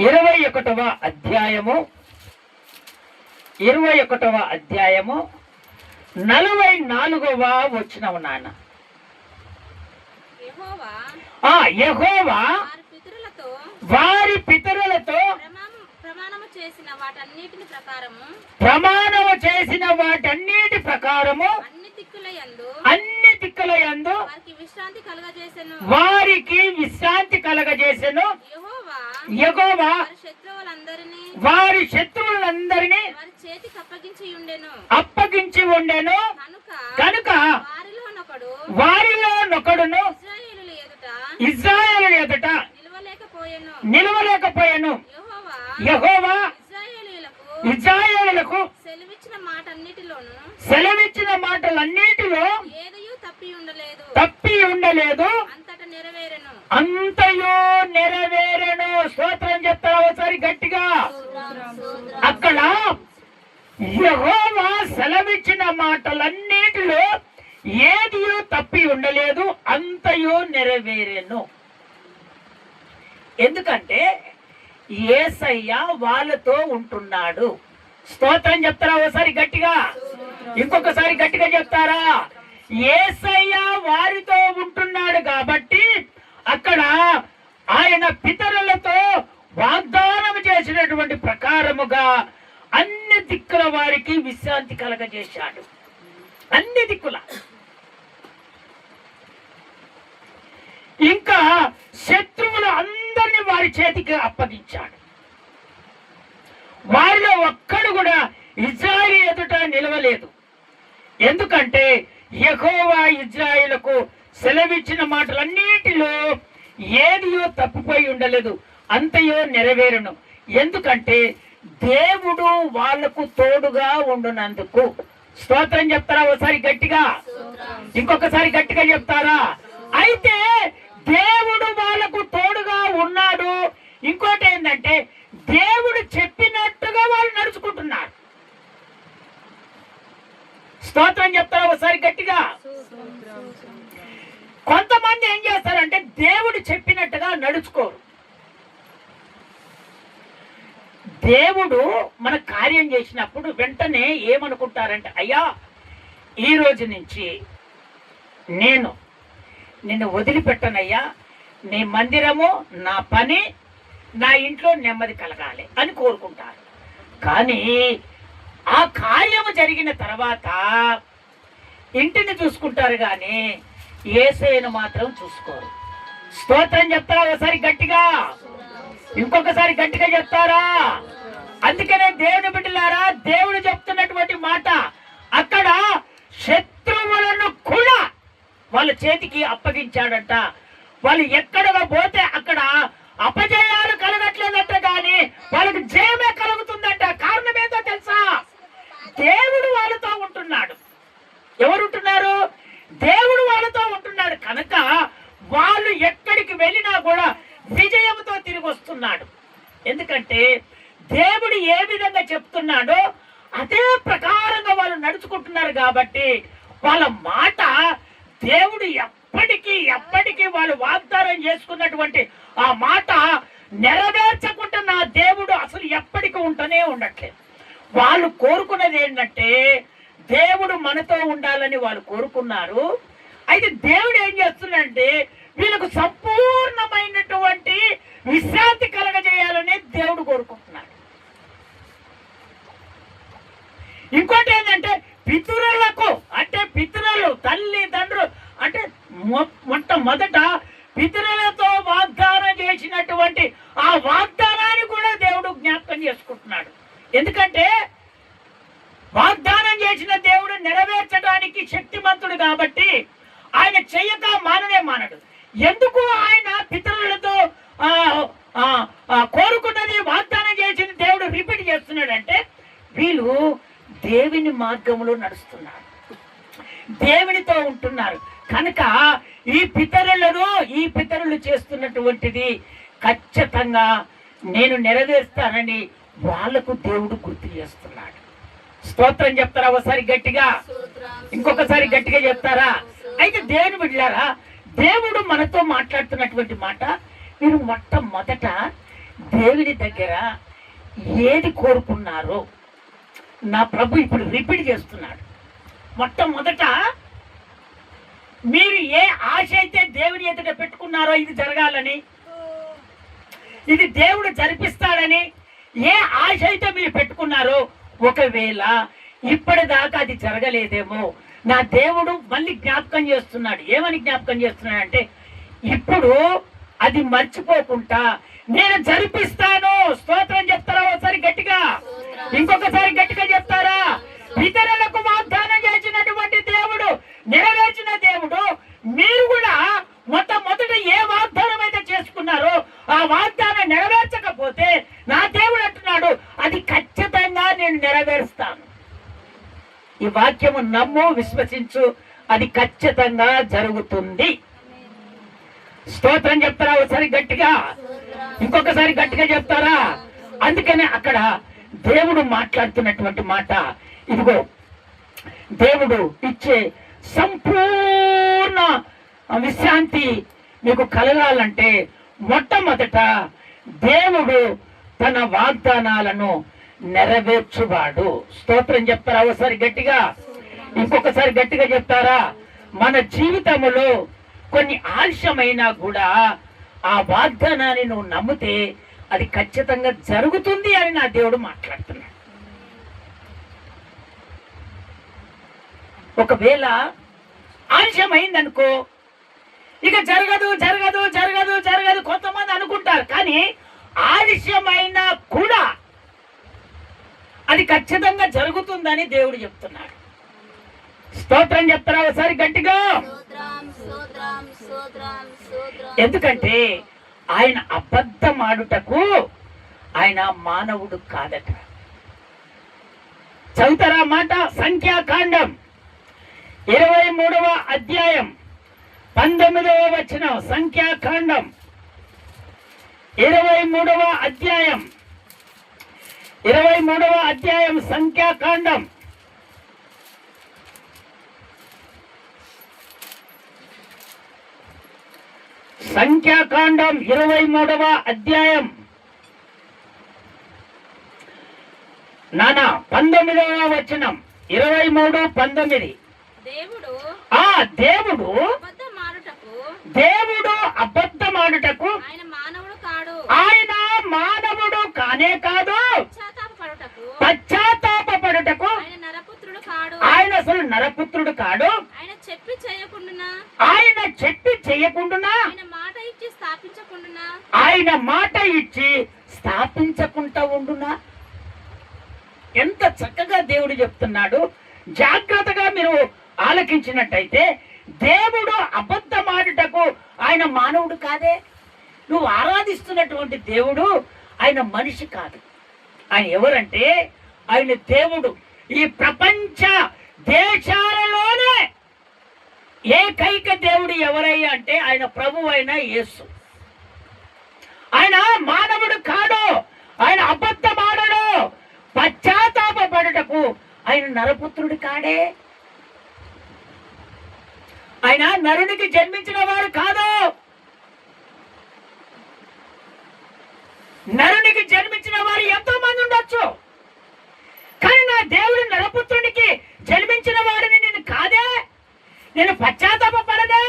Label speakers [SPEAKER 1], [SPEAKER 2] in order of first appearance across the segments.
[SPEAKER 1] 21వ అధ్యాయము 44వ వచనం నాన్న. యెహోవా వారి పితరులతో ప్రమాణము చేసిన వాటన్నిటి ప్రకారము అన్ని దిక్కుల యందు వారికి విశ్రాంతి కలగజేసెను. యెహోవా వారి శత్రువులందరినీ అప్పగించి ఉండెను కనుక వారిలో నొకడును ఇశ్రాయేలు ఎదుట నిలవలేకపోయెను. యెహోవా ఇశ్రాయేలులకు సెలవిచ్చిన మాటలన్నిటిలో తప్పి ఉండలేదు, అంతయు నెరవేరెను. స్తోత్రం చెప్తారా ఒకసారి గట్టిగా? అక్కడ యెహోవా సెలవిచ్చిన మాటలన్నిటిలో ఏది తప్పి ఉండలేదు, అంతయు నెరవేరెను. ఎందుకంటే యేసయ్య వాళ్ళతో ఉంటున్నాడు. స్తోత్రం చెప్తారా ఒకసారి గట్టిగా? ఇంకొకసారి గట్టిగా చెప్తారా? యేసయ్య వారితో ఉంటున్నాడు కాబట్టి అక్కడ ఆయన పితరులతో వాగ్దానం చేసినటువంటి ప్రకారముగా అన్ని దిక్కుల వారికి విశ్రాంతి కలగజేశాడు. అన్ని దిక్కుల. ఇంకా శత్రువులు అందరినీ వారి చేతికి అప్పగించాడు. వారిలో ఒక్కడు కూడా ఇజ్రాయిల్ ఎదుట నిలవలేదు. ఎందుకంటే యెహోవా ఇజ్రాయిలుకు సెలవిచ్చిన మాటలన్నిటిలో ఏదియో తప్పిపోయి ఉండలేదు, అంతయో నెరవేరును. ఎందుకంటే దేవుడు వాళ్లకు తోడుగా ఉండునందుకు. స్తోత్రం చెప్తారా ఒకసారి గట్టిగా? ఇంకొకసారి గట్టిగా చెప్తారా? అయితే దేవుడు వాళ్ళకు తోడుగా ఉన్నాడు. ఇంకోటి ఏంటంటే దేవుడు చెప్పినట్టుగా వాళ్ళు నడుచుకుంటున్నారు. స్తోత్రం చెప్తారా ఒకసారి గట్టిగా? కొంతమంది ఏం చేస్తారంటే దేవుడు చెప్పినట్టుగా నడుచుకోరు. దేవుడు మన కార్యం చేసినప్పుడు వెంటనే ఏమనుకుంటారంటే, అయ్యా ఈ రోజు నుంచి నేను నిన్ను వదిలిపెట్టనయ్యా, నీ మందిరము, నా పని, నా ఇంట్లో నెమ్మది కలగాలి అని కోరుకుంటారు. కానీ ఆ కార్యము జరిగిన తర్వాత ఇంటిని చూసుకుంటారు కానీ యేసయ్యను మాత్రం చూసుకోరు. స్తోత్రం చెప్తారా ఒకసారి గట్టిగా? ఇంకొకసారి గట్టిగా చెప్తారా? అందుకనే దేవుని బిడ్డలారా, దేవుడు చెప్తున్నటువంటి మాట అక్కడ శత్రువులను కూడా వాళ్ళ చేతికి అప్పగించాడంట. వాళ్ళు ఎక్కడగా పోతే అక్కడ అపజయాలు కలగట్లేదంట, కానీ వాళ్ళకి జయమే కలుగుతుందంట. కారణం ఏంటో తెలుసా? దేవుడు వాళ్ళతో ఉంటున్నాడు. ఎవరుంటున్నారు? దేవుడు వాళ్ళతో ఉంటున్నాడు కనుక వాళ్ళు ఎక్కడికి వెళ్ళినా కూడా విజయంతో తిరిగి వస్తున్నాడు. ఎందుకంటే దేవుడు ఏ విధంగా చెప్తున్నాడో అదే ప్రకారంగా వాళ్ళు నడుచుకుంటున్నారు కాబట్టి వాళ్ళ మాట దేవుడు ఎప్పటికీ వాళ్ళు వాగ్దానం చేసుకున్నటువంటి ఆ మాట నెరవేర్చకుండా నా దేవుడు అసలు ఎప్పటికీ ఉంటూనే ఉండట్లేదు. వాళ్ళు కోరుకున్నది ఏంటంటే దేవుడు మనతో ఉండాలని వాళ్ళు కోరుకున్నారు. అయితే దేవుడు ఏం చేస్తున్నాడంటే వీళ్ళకు సంపూర్ణమైనటువంటి విశ్రాంతి కలగజేయాలని దేవుడు కోరుకుంటున్నాడు. ఇంకోటి ఏంటంటే పితరులకు, అంటే పితరులు తల్లిదండ్రులు, అంటే మొట్టమొదట పితరులతో వాగ్దానం చేసినటువంటి ఆ వాగ్దానాన్ని కూడా దేవుడు జ్ఞాపకం చేసుకుంటున్నాడు. ఎందుకంటే వాగ్దానం చేసిన దేవుడు నెరవేర్చడానికి శక్తిమంతుడు కాబట్టి ఆయన చెయ్యక మానడు. ఎందుకు ఆయన పితరులతో కోరుకున్నది వాగ్దానం చేసిన దేవుడు రిపీట్ చేస్తున్నాడంటే వీళ్ళు దేవుని మార్గంలో నడుస్తున్నారు, దేవునితో ఉంటున్నారు కనుక ఈ పితరులు చేస్తున్నటువంటిది ఖచ్చితంగా నేను నెరవేరుస్తానని వాళ్లకు దేవుడు గుర్తు చేస్తున్నాడు. స్తోత్రం చెప్తారా ఒకసారి గట్టిగా? ఇంకొకసారి గట్టిగా చెప్తారా? అయితే దేవుని బిడ్డలారా, దేవుడు మనతో మాట్లాడుతున్నటువంటి మాట, మీరు మొట్టమొదట దేవుని దగ్గర ఏది కోరుకున్నారో నా ప్రభు ఇప్పుడు రిపీట్ చేస్తున్నాడు. మొట్టమొదట మీరు ఏ ఆశ అయితే దేవుని ఎదుట పెట్టుకున్నారో ఇది జరగాలని, ఇది దేవుడు జరిపిస్తాడని ఏ ఆశ అయితే మీరు పెట్టుకున్నారో, ఒకవేళ ఇప్పటిదాకా అది జరగలేదేమో నా దేవుడు మళ్ళీ జ్ఞాపకం చేస్తున్నాడు. ఏమని జ్ఞాపకం చేస్తున్నాడు అంటే, ఇప్పుడు అది మర్చిపోకుండా నేను జరిపిస్తాను. స్తోత్రం చెప్తారా ఒకసారి గట్టిగా? ఇంకొకసారి గట్టిగా చెప్తారా? ఇతరులకు వాగ్దానం చేసినటువంటి దేవుడు, నెరవేర్చిన దేవుడు, మీరు కూడా మొట్టమొదట ఏ వాగ్దానం అయితే చేసుకున్నారో ఆ వాగ్దానం నెరవేర్చకపోతే నా దేవుడు అంటున్నాడు, అది ఖచ్చితంగా నేను నెరవేరుస్తాను. ఈ వాక్యము నమ్ము, విశ్వసించు, అది ఖచ్చితంగా జరుగుతుంది. స్తోత్రం చెప్తారా ఒకసారి గట్టిగా? ఇంకొకసారి గట్టిగా చెప్తారా? అందుకనే అక్కడ దేవుడు మాట్లాడుతున్నటువంటి మాట ఇదిగో, దేవుడు ఇచ్చే సంపూర్ణ విశ్రాంతి మీకు కలగాలంటే మొట్టమొదట దేవుడు తన వాగ్దానాలను నెరవేర్చువాడు. స్తోత్రం చెప్తారా ఒకసారి గట్టిగా? ఇంకొకసారి గట్టిగా చెప్తారా? మన జీవితంలో కొన్ని ఆలస్యమైనా కూడా ఆ వాగ్దానాన్ని నువ్వు నమ్మితే అది ఖచ్చితంగా జరుగుతుంది అని నా దేవుడు మాట్లాడుతున్నాడు. ఒకవేళ ఆలస్యమైందనుకో, ఇక జరగదు జరగదు జరగదు జరగదు కొంతమంది అనుకుంటారు. కానీ ఆలస్యమైనా కూడా అది ఖచ్చితంగా జరుగుతుందని దేవుడు చెప్తున్నాడు. స్తోత్రం చెప్తారా ఒకసారి గట్టిగా? ఎందుకంటే ఆయన అబద్ధమాడుటకు ఆయన మానవుడు కాదట. చదువుతారా మాట? సంఖ్యాకాండం 23వ అధ్యాయం 19వ వచనం. సంఖ్యాకాండం 23వ అధ్యాయం 23వ అధ్యాయం సంఖ్యాకాండం సంఖ్యాకాండం 23వ అధ్యాయం 19వ వచనం. 23:19. దేవుడు అబద్ధమాడుటకు ఆయన మానవుడు కానే కాదు, పశ్చాత్తాపపడుటకు ఆయన అసలు నరపుత్రుడు కాడు. ఆయన చెప్పి చేయకుండా ఆయన మాట ఇచ్చి స్థాపించకుండా ఉండునా? ఎంత చక్కగా దేవుడు చెప్తున్నాడు. జాగ్రత్తగా మీరు ఆలకించినట్టయితే, దేవుడు అబద్ధమాడుటకు ఆయన మానవుడు కాదే. నువ్వు ఆరాధిస్తున్నటువంటి దేవుడు ఆయన మనిషి కాదు. ఆయన ఎవరంటే, ఆయన దేవుడు. ఈ ప్రపంచ దేశాలలోనే ఏకైక దేవుడు ఎవరయ్యా అంటే ఆయన ప్రభువు అయిన యేసు. ఆయన మానవుడు కాడు, ఆయన అబద్ధమాడడు, పశ్చాత్తాపపడుటకు ఆయన నరపుత్రుడు కాడే. ఆయన నరునికి జన్మించిన వాడు కాదు. నరునికి జన్మించిన వారు ఎంతో మంది ఉండొచ్చు, కానీ నా దేవుడు నరపుత్రునికి జన్మించిన వాడిని నేను కాదే, నేను పశ్చాత్తాపపడదే.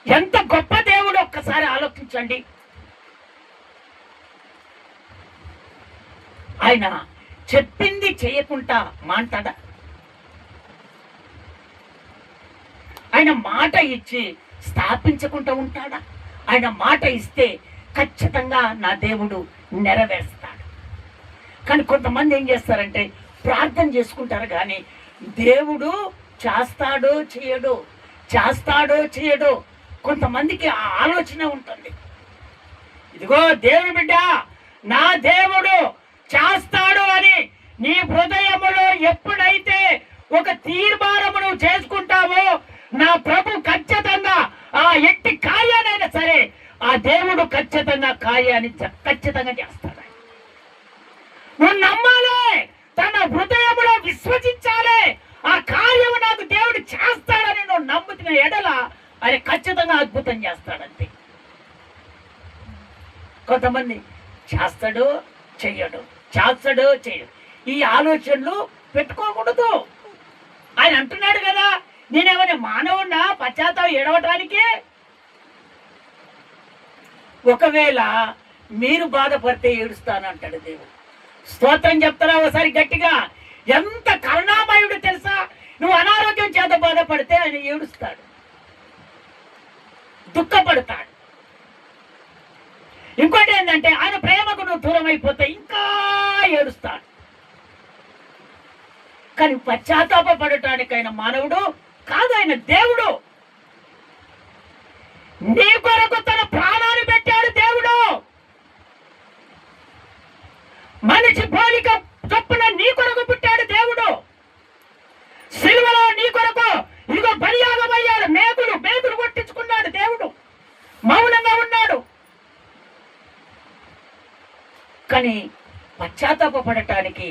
[SPEAKER 1] ఎంత గొప్ప దేవుడు ఒక్కసారి ఆలోచించండి. ఆయన చెప్పింది చేయకుండా మాట్లాడా? ఆయన మాట ఇచ్చి స్థాపించకుండా ఉంటాడా? ఆయన మాట ఇస్తే ఖచ్చితంగా నా దేవుడు నెరవేరుస్తాడు. కానీ కొంతమంది ఏం చేస్తారంటే ప్రార్థన చేసుకుంటారు, కానీ దేవుడు చేస్తాడో చేయడో, చేస్తాడో చేయడో. కొంతమందికి ఆ ఆలోచన ఉంటుంది. ఇదిగో దేవుని బిడ్డ, నా దేవుడు చేస్తాడు అని నీ హృదయములో ఎప్పుడైతే ఒక తీర్మానము నువ్వు చేసుకుంటావో, నా ప్రభు ఖచ్చితంగా ఆ ఎట్టి కార్యానైనా సరే ఆ దేవుడు ఖచ్చితంగా కార్యాన్ని ఖచ్చితంగా చేస్తాడు. నువ్వు నమ్మాలి, తన హృదయములో విశ్వసించాలి. ఆ కార్యము నాకు దేవుడు చేస్తాడని నువ్వు నమ్ముతున్న ఎడల ఆయన ఖచ్చితంగా అద్భుతం చేస్తాడంతే. కొంతమంది చేస్తాడు చెయ్యడు, చేస్తాడు చెయ్యడు. ఈ ఆలోచనలు పెట్టుకోకూడదు. ఆయన అంటున్నాడు కదా, నేనేమైనా మానవున్నా పశ్చాత్తాపం ఏడవటానికి? ఒకవేళ మీరు బాధపడితే ఏడుస్తాను అంటాడు దేవుడు. స్తోత్రం చెప్తారా ఒకసారి గట్టిగా? ఎంత కరుణామయుడు తెలుసా? నువ్వు అనారోగ్యం చేత బాధపడితే ఆయన ఏడుస్తాడు, దుఃఖపడతాడు. ఇంకోటి ఏంటంటే ఆయన ప్రేమకు నువ్వు దూరం అయిపోతే ఇంకా ఏడుస్తాడు. కానీ పశ్చాత్తాపడటానికి ఆయన మానవుడు కాదు, ఆయన దేవుడు. నీ కొరకు తన ప్రాణాన్ని పెట్టాడు దేవుడు. మనిషి పోలిక చొప్పున నీ కొరకు పుట్టాడు దేవుడు. సిలువలో నీ కొరకు ఇదిగో బలియాగమయ్యాడు. మేకులు కొట్టించుకున్నాడు దేవుడు. మౌనంగా ఉన్నాడు. కానీ పశ్చాత్తాపడటానికి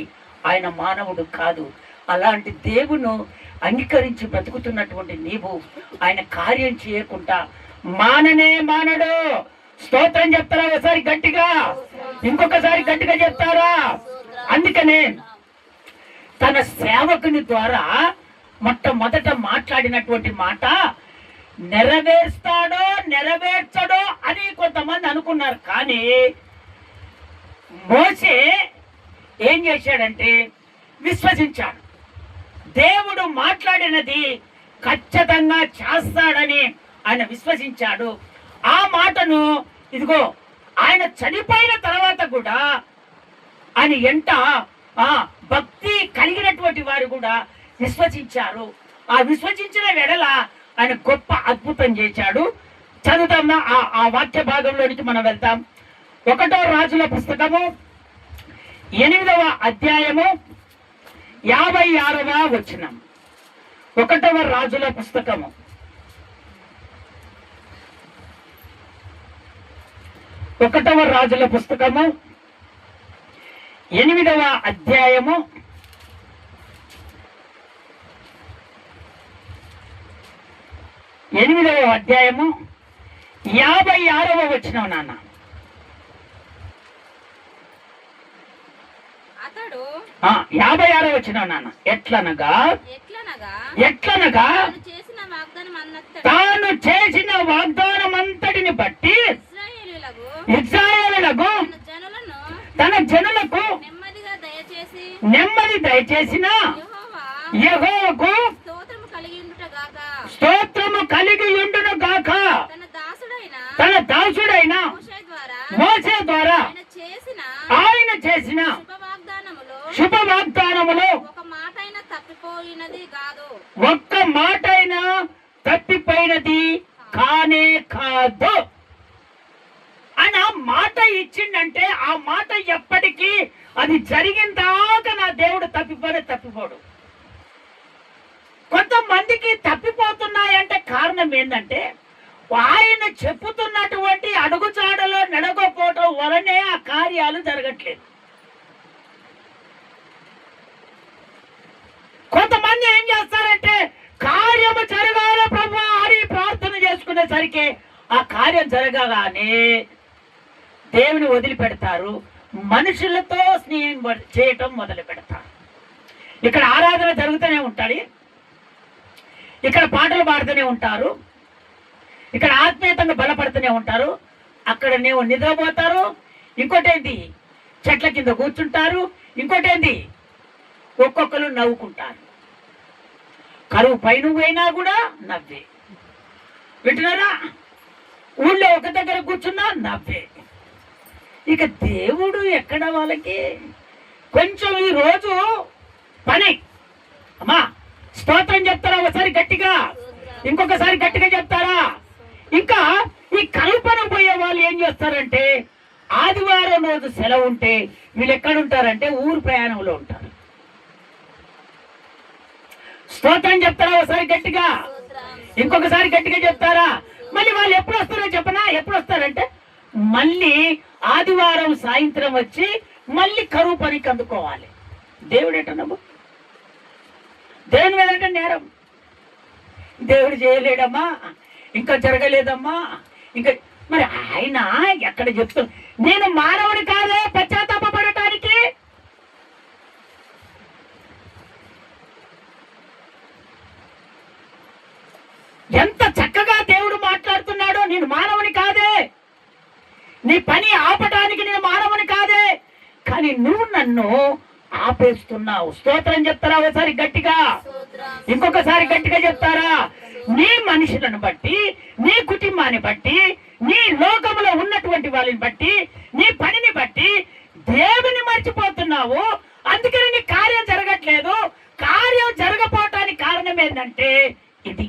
[SPEAKER 1] ఆయన మానవుడు కాదు. అలాంటి దేవును అంగీకరించి బ్రతుకుతున్నటువంటి నీవు ఆయన కార్యం చేయకుండా మానడు. స్తోత్రం చెప్తారా ఒకసారి గట్టిగా? ఇంకొకసారి గట్టిగా చెప్తారా? అందుకనే తన సేవకుని ద్వారా మొట్టమొదట మాట్లాడినటువంటి మాట నెరవేర్చడో అని కొంతమంది అనుకున్నారు. కానీ మోసే ఏం చేశాడంటే విశ్వసించాడు. దేవుడు మాట్లాడినది ఖచ్చితంగా చేస్తాడని ఆయన విశ్వసించాడు. ఆ మాటను ఇదిగో ఆయన చనిపోయిన తర్వాత కూడా ఆయన ఎంట భక్తి కలిగినటువంటి వారు కూడా విశ్వసించారు. ఆ విశ్వసించిన వెడల ఆయన గొప్ప అద్భుతం చేశాడు. చదువుతాం ఆ వాక్య భాగంలోనికి మనం వెళ్తాం. 1వ రాజుల పుస్తకము 8వ అధ్యాయము 56వ వచనం. 1వ రాజుల పుస్తకము 8వ అధ్యాయము 56వ వచనం నాన్న.
[SPEAKER 2] అతడు
[SPEAKER 1] 56వ వచనం నాన్న. ఎట్లనగా తాను చేసిన వాగ్దానం అంతటిని బట్టి ఇశ్రాయేలులకు తన జనులకు నెమ్మది దయచేసిన యెహోవాకు స్తోత్రము కలిగి ఉండును గాక. తన దాసుడైన మోసే ద్వారా ఆయన చేసిన శుభ వాగ్దానములో ఒక్క మాటైనా తప్పిపోయినది కానే కాదు. ఆయన మాట ఇచ్చిండంటే ఆ మాట ఎప్పటికీ అది జరిగిన దాకా నా దేవుడు తప్పిపోడు. కొంతమందికి తప్పిపోతున్నాయంటే కారణం ఏంటంటే ఆయన చెప్పుతున్నటువంటి అడుగుజాడలో నడకపోవటం వలనే ఆ కార్యాలు జరగట్లేదు. కొంతమంది ఏం చేస్తారంటే కార్యము జరగాల ప్రభు అని ప్రార్థన చేసుకునేసరికి ఆ కార్యం జరగగానే దేవుని వదిలిపెడతారు, మనుషులతో స్నేహం చేయటం మొదలు పెడతారు. ఇక్కడ ఆరాధన జరుగుతూనే ఉంటుంది, ఇక్కడ పాటలు పాడుతూనే ఉంటారు, ఇక్కడ ఆత్మీయతంగా బలపడుతూనే ఉంటారు, అక్కడనేమో నిద్రపోతారు, ఇంకోటేంటి చెట్ల కింద కూర్చుంటారు, ఇంకోటేంటి ఒక్కొక్కరు నవ్వుకుంటారు. కరువు పైన పోయినా కూడా నవ్వే. వింటున్నారా? ఊళ్ళో ఒక దగ్గర కూర్చున్నా నవ్వే. ఇక దేవుడు ఎక్కడ వాళ్ళకి? కొంచెం ఈ రోజు పని. అమ్మా స్తోత్రం చెప్తారా ఒకసారి గట్టిగా? ఇంకొకసారి గట్టిగా చెప్తారా? ఇంకా ఈ కల్పన పోయే వాళ్ళు ఏం చేస్తారంటే ఆదివారం రోజు సెలవు ఉంటే వీళ్ళు ఎక్కడుంటారంటే ఊరు ప్రయాణంలో ఉంటారు. స్తోత్రం చెప్తారా ఒకసారి గట్టిగా? ఇంకొకసారి గట్టిగా చెప్తారా? మళ్ళీ వాళ్ళు ఎప్పుడు వస్తారో చెప్పనా? ఎప్పుడు వస్తారంటే మళ్ళీ ఆదివారం సాయంత్రం వచ్చి మళ్ళీ కరువు పనికి అందుకోవాలి. దేవుడు ఎటనబ్బు? దేవుని మీద అంటే నేరం. దేవుడు చేయలేడమ్మా, ఇంకా జరగలేదమ్మా, ఇంకా మరి ఆయన ఎక్కడ చెప్తూ నేను మానవుడి కాదే పశ్చాత్తాపడటానికి. ఎంత చక్కగా దేవుడు మాట్లాడుతున్నాడో, నేను మానవుని కాదే, నీ పని ఆపటానికి నేను మానవుని కాదే, కానీ నువ్వు నన్ను ఆపేస్తున్నావు. స్తోత్రం చెప్తారా ఒకసారి గట్టిగా, ఇంకొకసారి గట్టిగా చెప్తారా? నీ మనుషులను బట్టి, నీ కుటుంబాన్ని బట్టి, నీ లోకములో ఉన్నటువంటి వాళ్ళని బట్టి, నీ పనిని బట్టి దేవుని మర్చిపోతున్నావు. అందుకని నీ కార్యం జరగట్లేదు. కార్యం జరగపోవటానికి కారణం ఏంటంటే ఇది.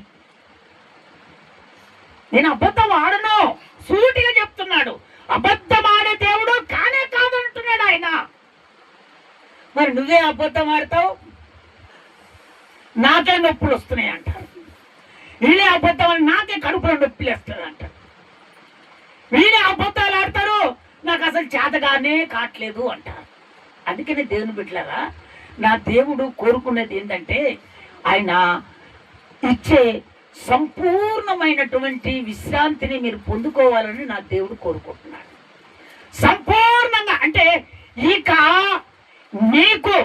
[SPEAKER 1] నేను అబద్ధం ఆడను, సూటిగా చెప్తున్నాడు. అబద్ధం ఆడే దేవుడు కానే కాదంటున్నాడు ఆయన. మరి నువ్వే అబద్ధం ఆడతావు, నాకే నొప్పులు వస్తున్నాయి అంటారు. వీళ్ళే అబద్ధం అని నాకే కడుపులో నొప్పులు వేస్తుంది అంటారు. వీళ్ళే అబద్ధాలు ఆడతారు, నాకు అసలు చేతగానే కావట్లేదు అంటారు. అందుకనే దేవుని బిడ్డలారా, నా దేవుడు కోరుకునేది ఏంటంటే ఆయన ఇచ్చే సంపూర్ణమైనటువంటి విశ్రాంతిని మీరు పొందుకోవాలని నా దేవుడు కోరుకుంటున్నాడు. సంపూర్ణంగా అంటే ఇక నీకు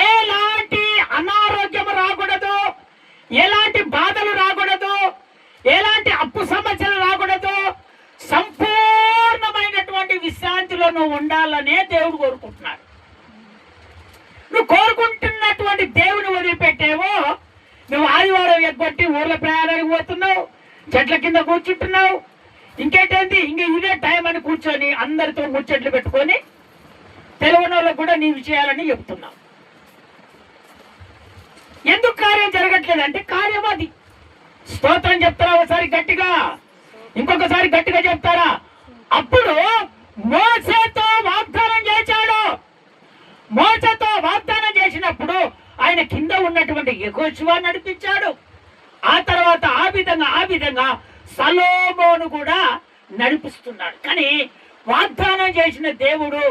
[SPEAKER 1] ఎలాంటి అనారోగ్యం రాకూడదు, ఎలాంటి బాధలు రాకూడదు, ఎలాంటి అప్పు సమస్యలు రాకూడదు. సంపూర్ణమైనటువంటి విశ్రాంతిలో నువ్వు ఉండాలనే దేవుడు కోరుకుంటున్నాడు. నువ్వు కోరుకుంటున్నటువంటి దేవుని వదిలిపెట్టేవో, నువ్వు ఆదివారం ఎగ్గొట్టి ఊర్ల ప్రయాణానికి పోతున్నావు, చెట్ల కింద కూర్చుంటున్నావు, ఇంకేంటి ఇంక ఇదే టైం అని కూర్చొని అందరితో ముచ్చట్లు పెట్టుకొని తెలియని వాళ్ళకు కూడా నీ విషయాలని చెప్తున్నావు. ఎందుకు కార్యం జరగట్లేదు అంటే కార్యం అది. స్తోత్రం చెప్తారా ఒకసారి గట్టిగా, ఇంకొకసారి గట్టిగా చెప్తారా? అప్పుడు మోసేతో వాగ్దానం చేశాడు. మోసేతో వాగ్దానం చేసినప్పుడు ఆయన కింద ఉన్నటువంటి యెహోషువ నడిపించాడు. ఆ తర్వాత ఆ విధంగా సొలొమోను కూడా నడిపిస్తున్నాడు. కానీ వాగ్దానం చేసిన దేవుడు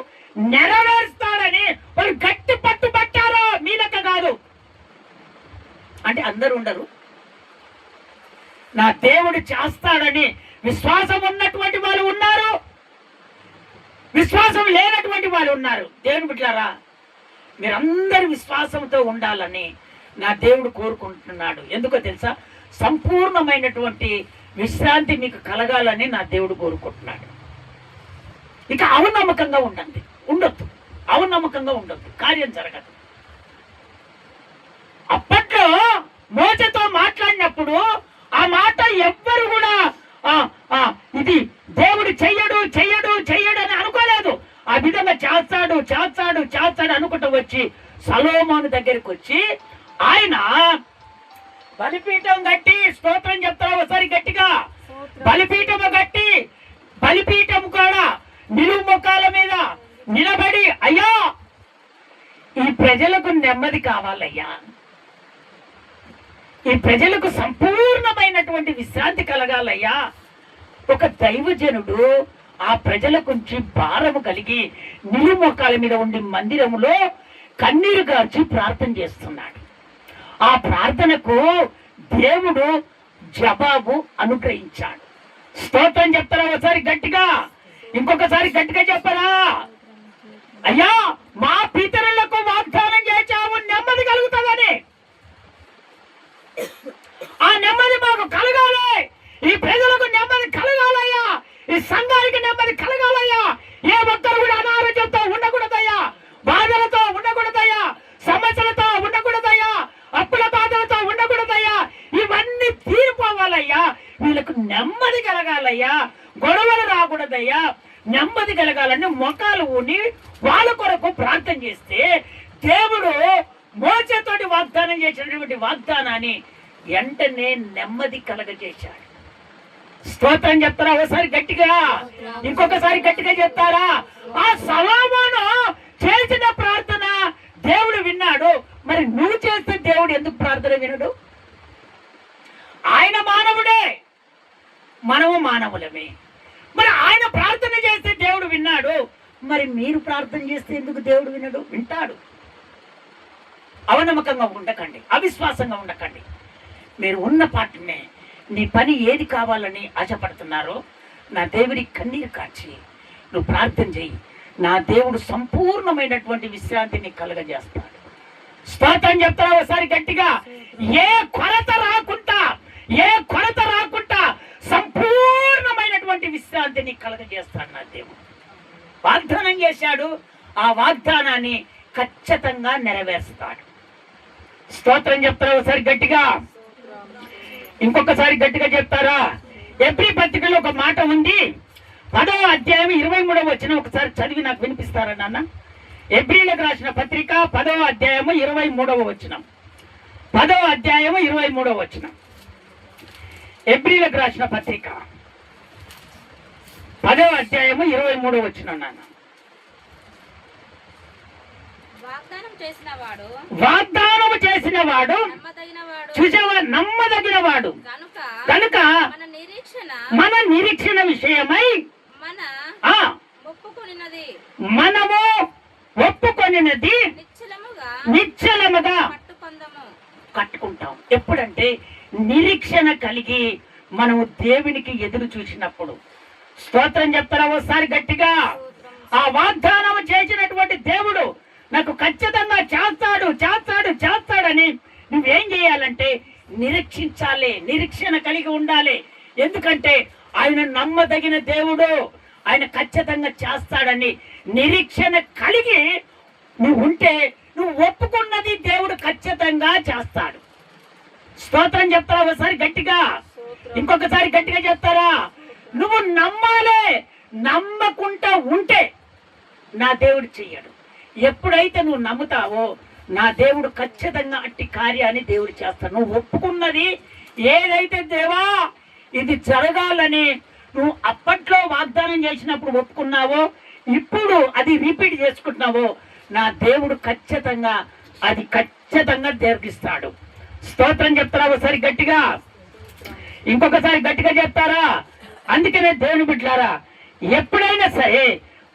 [SPEAKER 1] నెరవేరుస్తాడని వాళ్ళు గట్టి పట్టుబట్టారు. మీ లెక్క కాదు అంటే అందరూ ఉండరు. నా దేవుడు చేస్తాడని విశ్వాసం ఉన్నటువంటి వాళ్ళు ఉన్నారు, విశ్వాసం లేనటువంటి వాళ్ళు ఉన్నారు. దేవుని బిడ్డలారా, మీరందరూ విశ్వాసంతో ఉండాలని నా దేవుడు కోరుకుంటున్నాడు. ఎందుకో తెలుసా? సంపూర్ణమైనటువంటి విశ్రాంతి మీకు కలగాలని నా దేవుడు కోరుకుంటున్నాడు. ఇక అవనమ్మకంగా ఉండొద్దు, అవనమ్మకంగా ఉండొద్దు, కార్యం జరగదు. అప్పట్లో మోసతో మాట్లాడినప్పుడు ఆ మాట ఎవ్వరు కూడా ఇది దేవుడు చెయ్యడు చెయ్యడు చెయ్యడు అని అనుకోలేదు. ఆ విధంగా చేస్తాడు అనుకుంటూ వచ్చి సొలొమోను దగ్గరికి వచ్చి ఆయన బలిపీఠం కట్టి, స్తోత్రం చెప్తారా ఒకసారి గట్టిగా? బలిపీఠము కట్టి, బలిపీఠం కూడా నిలువు ముఖాల మీద నిలబడి, అయ్యా ఈ ప్రజలకు నెమ్మది కావాలయ్యా, ఈ ప్రజలకు సంపూర్ణమైనటువంటి విశ్రాంతి కలగాలయ్యా. ఒక దైవజనుడు ఆ ప్రజల గురించి భారము కలిగి నిలువు ముఖాల మీద ఉండి మందిరములో కన్నీరు గార్చి ప్రార్థన చేస్తున్నాడు. ఆ ప్రార్థనకు దేవుడు జవాబు అనుగ్రహించాడు. స్తోత్రం చెప్తారా ఒకసారి గట్టిగా, ఇంకొకసారి గట్టిగా చెప్పరా? అయ్యా మా పితరులకు వాగ్దానం చేశావు నెమ్మది కలుగుతుందని, ఆ నెమ్మది మాకు కలగాలి, ఈ ప్రజలకు నెమ్మది కలగాలయ్యా, ఈ సంఘానికి నెమ్మది కలగాలయ్యా. ఏ ఒక్కరు కూడా అనారోగ్యంతో ఉండకూడదయ్యా, బాధలతో ఉండకూడదయ్యా, సమస్యలతో ఉండకూడదయ్యా, అప్పుల బాధలతో ఉండకూడదయ్యా. ఇవన్నీ తీరిపోవాలయ్యా, వీళ్ళకు నెమ్మది కలగాలయ్యా, గొడవలు రాకూడదయ్యా. నెమ్మది కలగాలని మొఖాలు ఊని వాళ్ళ కొరకు ప్రార్థన చేస్తే దేవుడు మోసేతోటి వాగ్దానం చేసినటువంటి వాగ్దానాన్ని వెంటనే నెమ్మది కలగజేశాడు. స్తోత్రం చెప్తారా ఒకసారి గట్టిగా, ఇంకొకసారి గట్టిగా చెప్తారా? ఆ సొలొమోను చేసిన ప్రార్థన దేవుడు విన్నాడు. మరి నువ్వు చేస్తే దేవుడు ఎందుకు ప్రార్థన వినడు? ఆయన మానవుడే, మనము మానవులమే. మరి ఆయన ప్రార్థన చేస్తే దేవుడు విన్నాడు, మరి మీరు ప్రార్థన చేస్తే ఎందుకు దేవుడు వినడు? వింటాడు. అవనమ్మకంగా ఉండకండి, అవిశ్వాసంగా ఉండకండి. మీరు ఉన్న పాటనే నీ పని ఏది కావాలని ఆశపడుతున్నారో నా దేవుడికి కన్నీరు కాచి నువ్వు ప్రార్థన చేయి. నా దేవుడు సంపూర్ణమైనటువంటి విశ్రాంతిని కలగజేస్తాడు. స్తోత్రం చెప్తారా ఒకసారి గట్టిగా? ఏ కొరత రాకుండా సంపూర్ణమైనటువంటి విశ్రాంతిని కలగజేస్తాడు నా దేవుడు. వాగ్దానం చేశాడు, ఆ వాగ్దానాన్ని ఖచ్చితంగా నెరవేరుస్తాడు. స్తోత్రం చెప్తారా ఒకసారి గట్టిగా? ఇంకొకసారి గట్టిగా చెప్తారా? ఎబ్రీ పత్రికలో ఒక మాట ఉంది, 10వ అధ్యాయం 23వ వచనం ఒకసారి చదివి నాకు వినిపిస్తారా నాన్న? ఎబ్రీలకు రాసిన పత్రిక 10వ అధ్యాయము 23వ వచనం. 10వ అధ్యాయము 23వ వచనం. ఎబ్రీలకు రాసిన పత్రిక 10వ అధ్యాయము 23వ వచనం నాన్న. వాగ్దానము చేసిన వాడు చూసేవా నమ్మదగిన వాడు కనుక మన నిరీక్షణ విషయమై మనము ఒప్పుకొనినది నిశ్చలముగా కట్టుకుంటాం. ఎప్పుడంటే నిరీక్షణ కలిగి మనము దేవునికి ఎదురు చూసినప్పుడు. స్తోత్రం చెప్తారా ఒకసారి గట్టిగా? ఆ వాగ్దానం చేసినటువంటి దేవుడు నాకు ఖచ్చితంగా చేస్తాడని నువ్వేం చేయాలంటే నిరీక్షించాలి, నిరీక్షణ కలిగి ఉండాలి. ఎందుకంటే ఆయన నమ్మదగిన దేవుడు, ఆయన ఖచ్చితంగా చేస్తాడని నిరీక్షణ కలిగి నువ్వు ఉంటే నువ్వు ఒప్పుకున్నది దేవుడు ఖచ్చితంగా చేస్తాడు. స్తోత్రం చెప్తారా ఒకసారి గట్టిగా? ఇంకొకసారి గట్టిగా చెప్తారా? నువ్వు నమ్మాలి. నమ్మకుంటా ఉంటే నా దేవుడు చెయ్యడు. ఎప్పుడైతే నువ్వు నమ్ముతావో నా దేవుడు ఖచ్చితంగా అట్టి కార్యాన్ని దేవుడు చేస్తాడు. నువ్వు ఒప్పుకున్నది ఏదైతే దేవా ఇది జరగాలని నువ్వు అప్పట్లో వాగ్దానం చేసినప్పుడు ఒప్పుకున్నావో, ఇప్పుడు అది రిపీట్ చేసుకుంటున్నావో నా దేవుడు ఖచ్చితంగా జరిగిస్తాడు. స్తోత్రం చెప్తారా ఒకసారి గట్టిగా? ఇంకొకసారి గట్టిగా చెప్తారా? అందుకనే దేవుని బిడ్డలారా, ఎప్పుడైనా సరే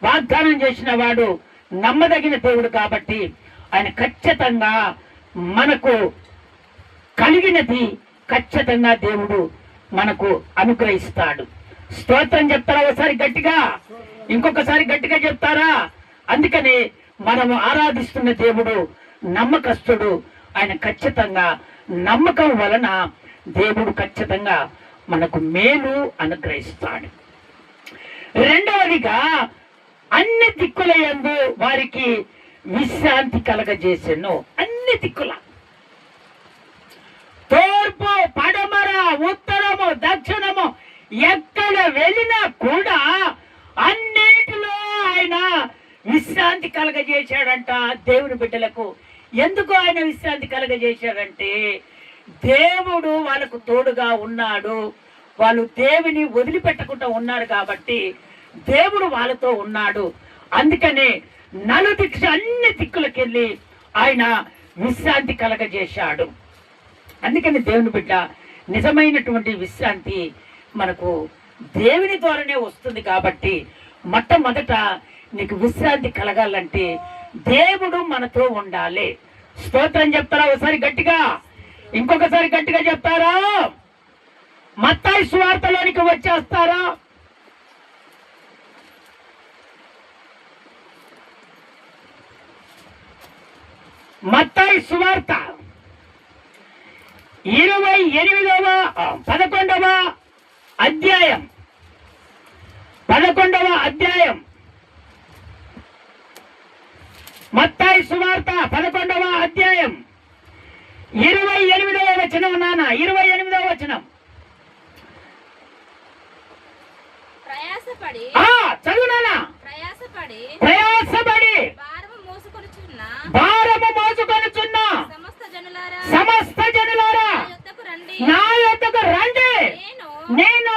[SPEAKER 1] వాగ్దానం చేసిన వాడు నమ్మదగిన దేవుడు కాబట్టి ఆయన ఖచ్చితంగా మనకు కలిగినది ఖచ్చితంగా దేవుడు మనకు అనుగ్రహిస్తాడు. స్తోత్రం చెప్తారా ఒకసారి గట్టిగా? ఇంకొకసారి గట్టిగా చెప్తారా? అందుకనే మనము ఆరాధిస్తున్న దేవుడు నమ్మకస్తుడు. ఆయన ఖచ్చితంగా నమ్మకం వలన దేవుడు ఖచ్చితంగా మనకు మేలు అనుగ్రహిస్తాడు. రెండవదిగా అన్ని దిక్కుల యందు వారికి విశ్రాంతి కలగజేసెను. అన్ని దిక్కుల, తూర్పు, పడమర, ఉత్తరము, దక్షిణము, ఎక్కడ వెళ్ళినా కూడా అన్నిటిలో ఆయన విశ్రాంతి కలగజేశాడంట దేవుని బిడ్డలకు. ఎందుకు ఆయన విశ్రాంతి కలగజేశాడంటే దేవుడు వాళ్ళకు తోడుగా ఉన్నాడు. వాళ్ళు దేవుని వదిలిపెట్టకుండా ఉన్నారు కాబట్టి దేవుడు వాళ్ళతో ఉన్నాడు. అందుకనే అన్ని దిక్కులకెళ్ళి ఆయన విశ్రాంతి కలగజేశాడు. అందుకని దేవుని బిడ్డ, నిజమైనటువంటి విశ్రాంతి మనకు దేవుని ద్వారానే వస్తుంది. కాబట్టి మొట్టమొదట నీకు విశ్రాంతి కలగాలంటే దేవుడు మనతో ఉండాలి. స్తోత్రం చెప్తారా ఒకసారి గట్టిగా? ఇంకొకసారి గట్టిగా చెప్తారా? మత్తయి సువార్తలోనికి వచ్చేస్తారా? మత్తయి సువార్త 11వ అధ్యాయం 11వ అధ్యాయం మత్తయి సువార్త 11వ అధ్యాయం 28వ వచనం నాన్న. 28వ వచనం చదువు నాన్న. ప్రయాసపడి భారము మోసుకొనుచున్న సమస్త జనులారా నా యొద్దకు రండి, నేను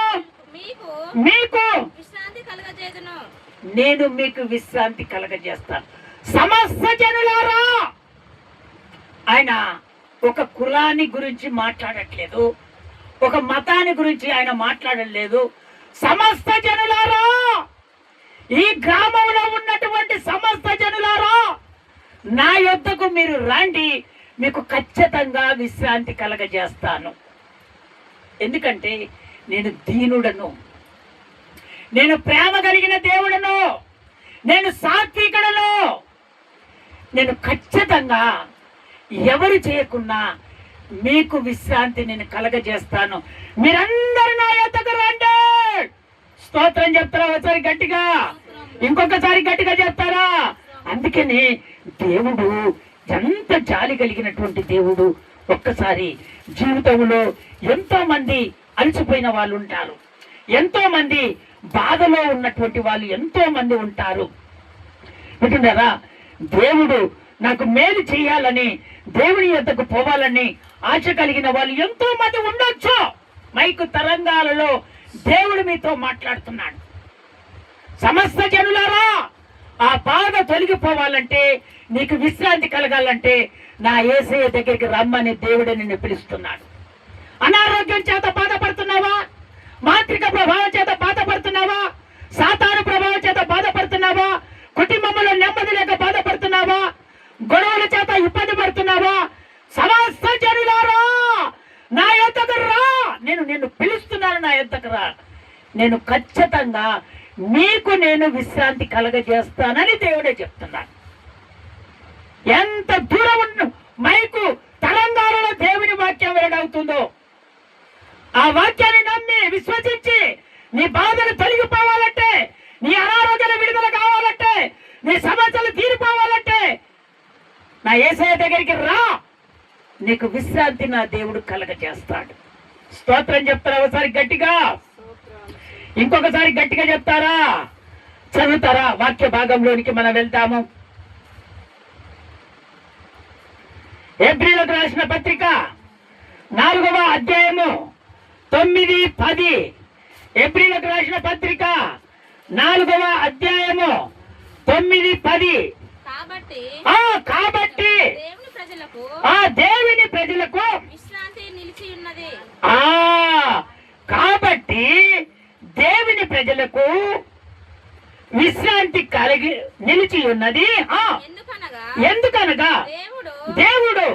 [SPEAKER 1] మీకు విశ్రాంతి కలగజేస్తాను. సమస్త జనులారా, ఆయన ఒక కులాన్ని గురించి మాట్లాడట్లేదు, ఒక మతాన్ని గురించి ఆయన మాట్లాడలేదు. సమస్త జనులారా, ఈ గ్రామంలో ఉన్నటువంటి సమస్త జనులారా నా యొద్దకు మీరు రండి, మీకు ఖచ్చితంగా విశ్రాంతి కలగజేస్తాను. ఎందుకంటే నేను దీనుడను, నేను ప్రేమ కలిగిన దేవుడను, నేను సాత్వికుడను. నేను ఖచ్చితంగా ఎవరు చేయకున్నా మీకు విశ్రాంతి నేను కలగజేస్తాను. మీరందరూ నా యొద్దకు రండి. స్తోత్రం చెప్తారా? ఒకసారి గట్టిగా, ఇంకొకసారి గట్టిగా చెప్తారా? అందుకని దేవుడు ఎంత జాలి కలిగినటువంటి దేవుడు. ఒక్కసారి జీవితంలో ఎంతో మంది అలసిపోయిన వాళ్ళు ఉంటారు, ఎంతో మంది బాధలో ఉన్నటువంటి వాళ్ళు ఎంతో మంది ఉంటారు. వింటున్నారా? దేవుడు నాకు మేలు చేయాలని, దేవుని యొద్దకు పోవాలని ఆశ కలిగిన వాళ్ళు ఎంతో మంది ఉండొచ్చు. మైకు తరంగాలలో దేవుడు మీతో మాట్లాడుతున్నాడు. సమస్త జనులారా, ఆ బాధ తొలగిపోవాలంటే, నీకు విశ్రాంతి కలగాలంటే నా యేసయ్య దగ్గరికి రమ్మని దేవుడు నిన్ను పిలుస్తున్నాడు. అనారోగ్యం చేత బాధపడుతున్నావా? మాంత్రిక ప్రభావం చేత బాధపడుతున్నావా? సాతాను ప్రభావం చేత బాధపడుతున్నావా? కుటుంబంలో నెమ్మది లేక బాధపడుతున్నావా? గొడవల చేత ఇబ్బంది పడుతున్నావా? సమస్త జనులారా, నా యొద్దకు రా. నేను నిన్ను పిలుస్తున్నాను, నా యొద్దకు రా. నేను ఖచ్చితంగా మీకు నేను విశ్రాంతి కలగజేస్తానని దేవుడే చెప్తున్నాను. ఎంత దూరం ఉన్న మైకు తరంగాలలో దేవుని వాక్యం వెల్లడవుతుందో, ఆ వాక్యాన్ని నమ్మి విశ్వసించి నీ బాధలు తొలగిపోవాలంటే, నీ అనారోగ్యాల విడుదల కావాలంటే, నీ సమస్యలు తీరిపోవాలంటే నా యేసయ్య దగ్గరికి రా. నీకు విశ్రాంతి నా దేవుడు కలగజేస్తాడు. స్తోత్రం చెప్తారా? ఒకసారి గట్టిగా, ఇంకొకసారి గట్టిగా చెప్తారా? చదువుతారా? వాక్య భాగంలోనికి మనం వెళ్తాము. హెబ్రీయులకు రాసిన పత్రిక 4వ అధ్యాయము 9, 10. హెబ్రీయులకు రాసిన పత్రిక 4వ అధ్యాయము 9, 10. కాబట్టి దేవుని ప్రజలకు
[SPEAKER 2] విశ్రాంతి నిలిచి ఉన్నది.
[SPEAKER 1] కాబట్టి దేవుని ప్రజలకు విశ్రాంతి కలిగి నిలిచి ఉన్నది. ఎందుకనగా దేవుడు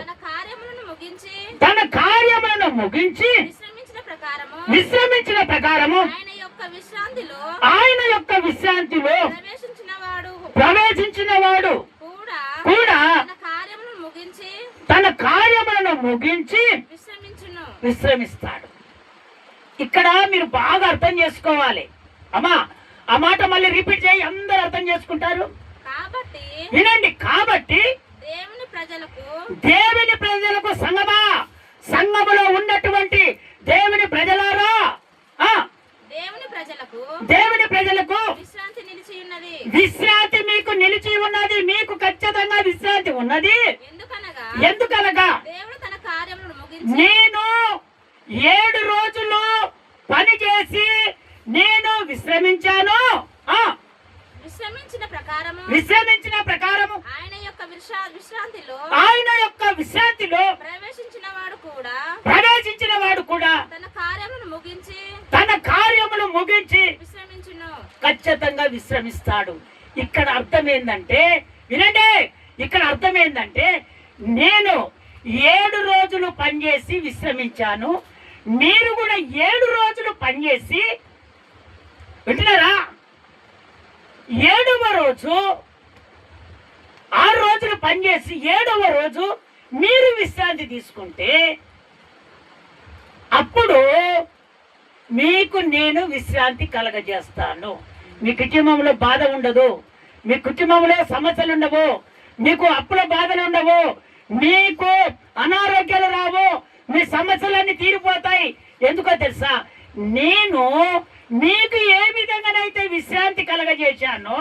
[SPEAKER 1] తన కార్యములను ముగించి విశ్రమించిన ప్రకారము ఆయన యొక్క విశ్రాంతిలో ప్రవేశించిన వాడు కూడా తన కార్యములను ముగించి విశ్రమిస్తాడు. ఇక్కడ మీరు బాగా అర్థం చేసుకోవాలి అమ్మా. ఆ మాట మళ్ళీ రిపీట్ చేయి, అందరూ అర్థం చేసుకుంటారు. వినండి. కాబట్టి దేవుని ప్రజలకు సంగమా, సంగములో ఉన్నటువంటి దేవుని ప్రజలారా, దేవుని ప్రజలకు విశ్రాంతి మీకు నిలిచి ఉన్నది. మీకు ఖచ్చితంగా విశ్రాంతి ఉన్నది. ఎందుకనగా నేను 7 రోజులు పని చేసి నేను విశ్రమించాను. విశ్రమించిన ప్రకారము ఆయన యొక్క విశ్రాంతిలో ప్రవేశించిన వాడు కూడా తన కార్యములు ముగించి ఖచ్చితంగా విశ్రమిస్తాడు. ఇక్కడ అర్థం ఏంటంటే, వినండి, ఇక్కడ అర్థం ఏంటంటే, నేను 7 రోజులు పనిచేసి విశ్రమించాను. మీరు కూడా 7 రోజులు పనిచేసి, వింటున్నారా? 7వ రోజు 6 రోజులు పనిచేసి 7వ రోజు మీరు విశ్రాంతి తీసుకుంటే అప్పుడు మీకు నేను విశ్రాంతి కలగజేస్తాను. మీ కుటుంబంలో బాధ ఉండదు, మీ కుటుంబంలో సమస్యలు ఉండవు, మీకు అప్పుల బాధలు ఉండవు, మీకు అనారోగ్యాలు రావు, మీ సమస్యలన్నీ తీరిపోతాయి. ఎందుకో తెలుసా? నేను మీకు ఏ విధంగానైతే విశ్రాంతి కలగజేశానో,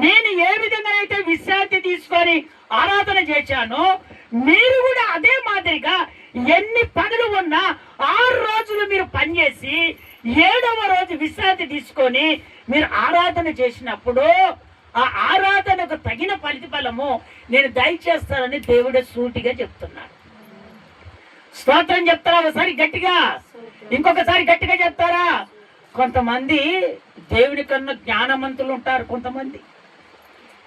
[SPEAKER 1] నేను ఏ విధంగానైతే విశ్రాంతి తీసుకొని ఆరాధన చేశానో, మీరు కూడా అదే మాదిరిగా ఎన్ని పనులు ఉన్నా 6 రోజులు మీరు పనిచేసి 7వ రోజు విశ్రాంతి తీసుకొని మీరు ఆరాధన చేసినప్పుడు ఆ ఆరాధనకు తగిన ప్రతిఫలము నేను దయచేస్తానని దేవుడు సూటిగా చెప్తున్నాడు. స్తోత్రం చెప్తారా? ఒకసారి గట్టిగా, ఇంకొకసారి గట్టిగా చెప్తారా? కొంతమంది దేవుని కన్నా జ్ఞానవంతులు ఉంటారు. కొంతమంది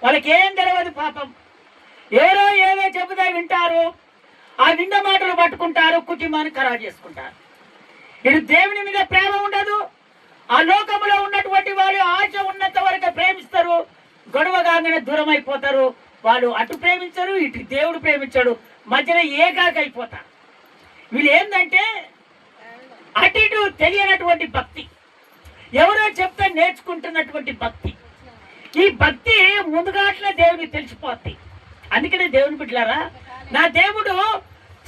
[SPEAKER 1] వాళ్ళకి ఏం తెలియదు పాపం. ఏదో చెబుతా వింటారు, ఆ విన్న మాటలు పట్టుకుంటారు, కుటుంబాన్ని ఖరాబ్ చేసుకుంటారు. ఇటు దేవుని మీద ప్రేమ ఉండదు. ఆ లోకంలో ఉన్నటువంటి వాళ్ళు ఆశ ఉన్నంత వరకు ప్రేమిస్తారు, గొడవ కాగానే దూరం అయిపోతారు. వాళ్ళు అటు ప్రేమించరు, ఇటు దేవుడు ప్రేమించడు, మధ్యలో ఏకాకి అయిపోతారు. వీళ్ళు ఏంటంటే అటు ఇటు తెలియనటువంటి భక్తి, ఎవరో చెప్తే నేర్చుకుంటున్నటువంటి భక్తి. ఈ భక్తి ముందుగాట్లే దేవుడికి తెలిసిపోద్ది. అందుకనే దేవుని బిడ్డలారా, నా దేవుడు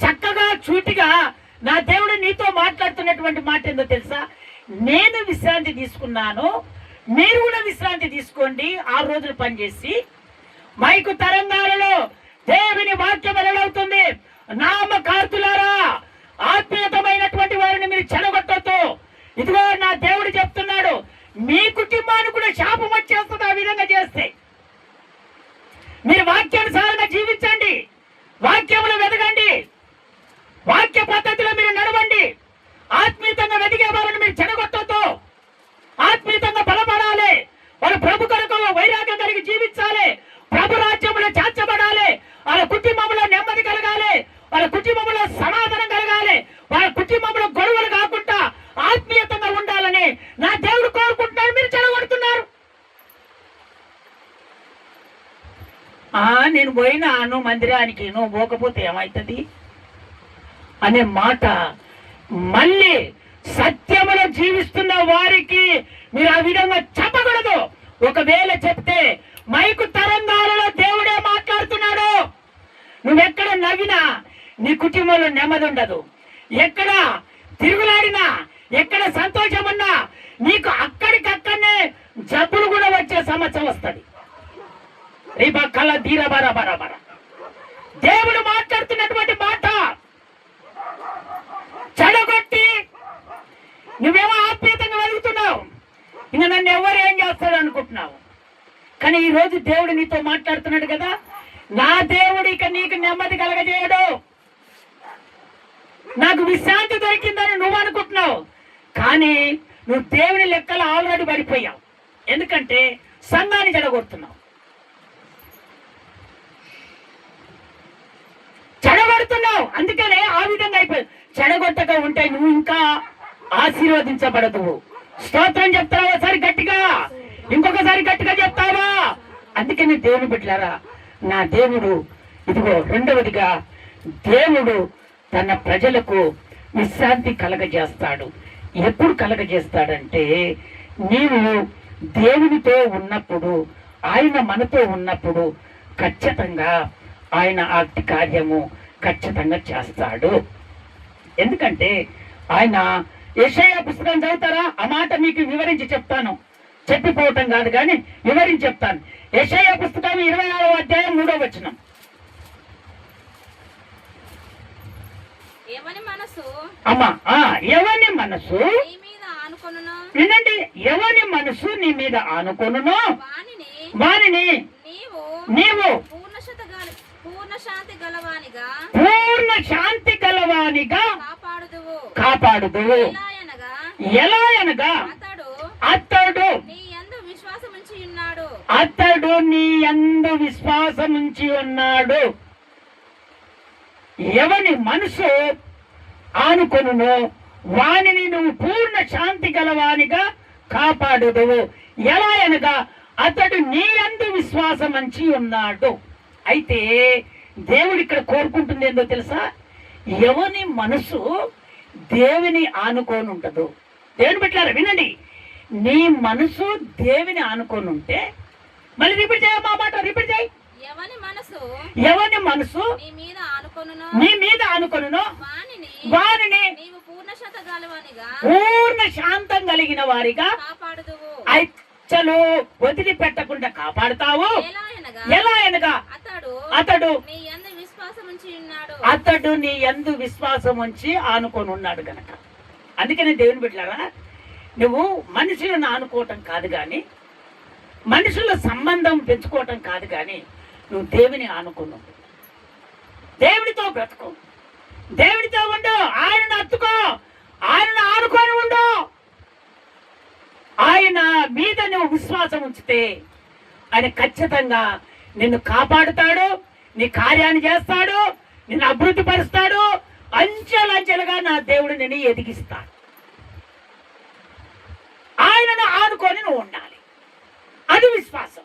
[SPEAKER 1] చక్కగా చూటిగా నా దేవుడు నీతో మాట్లాడుతున్నటువంటి మాట ఏందో తెలుసా? నేను విశ్రాంతి తీసుకున్నాను, మీరు కూడా విశ్రాంతి తీసుకోండి. 6 రోజులు పనిచేసి మైకు తరంగాలలో దేవుని వాక్యం వెల్లడవుతుంది. నామకార్తులారా, ఆత్మీయతమైనటువంటి వారిని మీరు చెడగొట్టొద్దు. ఇదిగో నా దేవుడు చెప్తున్నాడు, మీ కుటుంబానికి కూడా శాపం వచ్చేస్తుంది ఆ విధంగా చేస్తే. మీరు వాక్యానుసారంగా జీవించండి, వాక్యములు వెతకండి, వాక్య పద్ధతిలో మీరు నడవండి. ఆత్మీయంగా వెతికే వారిని మీరు చెడగొట్టొద్దు. ఆత్మీయంగా బలపడాలి. వాళ్ళు ప్రభు కొరకు వైరాగ్యం కలిగి జీవించాలి. ప్రభు రాజ్యంలో చేర్చబడాలి. వాళ్ళ కుటుంబంలో నెమ్మది కలగాలి. వాళ్ళ కుటుంబంలో సమాధానం కలగాలి. వాళ్ళ కుటుంబంలో గొడవలు కాకుండా ఆత్మీయంగా ఉండాలని నా దేవుడు కోరుకుంటున్నాడు. మీరు చెడగొడుతున్నారు. నేను పోయినాను మందిరానికి, నువ్వు పోకపోతే ఏమవుతుంది అనే మాట మళ్ళీ సత్యములో జీవిస్తున్న వారికి మీరు ఆ విధంగా చెప్పకూడదు. ఒకవేళ చెప్తే మైకు తరంగాలలో దేవుడే మాట్లాడుతున్నాడు. నువ్వెక్కడ నవ్వినా నీ కుటుంబంలో నెమ్మది ఉండదు. ఎక్కడ తిరుగులాడినా, ఎక్కడ సంతోషం ఉన్నా నీకు అక్కడికక్కడనే జబ్బులు కూడా వచ్చే సమస్య వస్తుంది. రేపా కళ్ళ ధీర బరాబర దేవుడు మాట్లాడుతున్నటువంటి మాట చెడగొట్టి నువ్వేమో ఆత్మీయతంగా వెలుగుతున్నావు, ఇంకా నన్ను ఎవరు ఏం చేస్తాడు అనుకుంటున్నావు. కానీ ఈ రోజు దేవుడు నీతో మాట్లాడుతున్నాడు కదా, నా దేవుడు ఇక నీకు నెమ్మది కలగజేయడు. నాకు విశ్రాంతి దొరికిందని నువ్వు అనుకుంటున్నావు, కానీ నువ్వు దేవుని లెక్కలు ఆల్రెడీ పడిపోయావు. ఎందుకంటే సంఘాన్ని చెడగొడుతున్నావు, చెడగొడుతున్నావు. అందుకనే ఆ విధంగా అయిపోయింది. చెడగొట్టగా ఉంటే నువ్వు ఇంకా ఆశీర్వదించబడదు. స్తోత్రం చెప్తావా ఒకసారి గట్టిగా, ఇంకొకసారి గట్టిగా చెప్తావా? అందుకని దేవుని బిడ్డలారా, నా దేవుడు ఇదిగో రెండవదిగా దేవుడు తన ప్రజలకు విశ్రాంతి కలగజేస్తాడు. ఎప్పుడు కలగజేస్తాడంటే నీవు దేవునితో ఉన్నప్పుడు, ఆయన మనతో ఉన్నప్పుడు ఖచ్చితంగా ఆయన ఆ కార్యము ఖచ్చితంగా చేస్తాడు. ఎందుకంటే ఆయన యెషయా పుస్తకం చదువుతారా? ఆ మాట మీకు వివరించి చెప్తాను, చెప్పిపోవటం కాదు కానీ వివరించి చెప్తాను. యెషయా పుస్తకం 26వ అధ్యాయం 3వ వచనం.
[SPEAKER 2] ఎవని మనసు
[SPEAKER 1] అమ్మా, ఎవని మనసు
[SPEAKER 2] నీ మీద ఆనుకొనునో,
[SPEAKER 1] వినండి, ఎవని మనసు నీ మీద ఆనుకొనునో వానిని నీవు పూర్ణ శాంతి గలవానిగా కాపాడుదువు. ఎలా అనగా అతడు నీ యందు విశ్వాసముంచి ఉన్నాడు. ఎవని మనసు ఆనుకొనునో వానిని నువ్వు పూర్ణ శాంతి గలవానిగా కాపాడుదువు. ఎలా అనగా అతడు నీ యందు విశ్వాసముంచి ఉన్నాడు. అయితే దేవుడు ఇక్కడ కోరుకుంటుంది ఏందో తెలుసా? ఎవని మనసు దేవుని ఆనుకొని ఉంటదు. దేవుని పెట్టారా? వినండి, నీ మనసు దేవుని ఆనుకొని ఉంటే, మళ్ళీ రిపీట్ చేయ మా మాట, రిపీట్ చేయి. ఎవని మనసు నీ మీద ఆనుకొనునో వానిని పూర్ణ శాంతం కలిగిన వారిగా అచ్చలు వదిలిపెట్టకుండా కాపాడుతావు. ఎలా అనగా అతడు నీ యందు విశ్వాసం ఉంచి ఆనుకొని ఉన్నాడు గనక. అందుకనే దేవుని బిడ్డలారా, నువ్వు మనుషులను ఆనుకోవటం కాదు కానీ, మనుషుల సంబంధం పెంచుకోవటం కాదు కానీ, నువ్వు దేవుని ఆనుకున్నావు. దేవుడితో బ్రతుకు, దేవుడితో ఉండు, ఆయనను అత్తుకో, ఆయనను ఆనుకొని ఉండు. ఆయన మీద నువ్వు విశ్వాసం ఉంచితే ఆయన ఖచ్చితంగా నిన్ను కాపాడుతాడు, నీ కార్యాన్ని చేస్తాడు, నిన్ను అభివృద్ధి పరుస్తాడు. అంచెలంచెలుగా నా దేవుడు నిన్ను ఎదిగిస్తాడు. నువ్వు ఉండాలి. అది విశ్వాసం.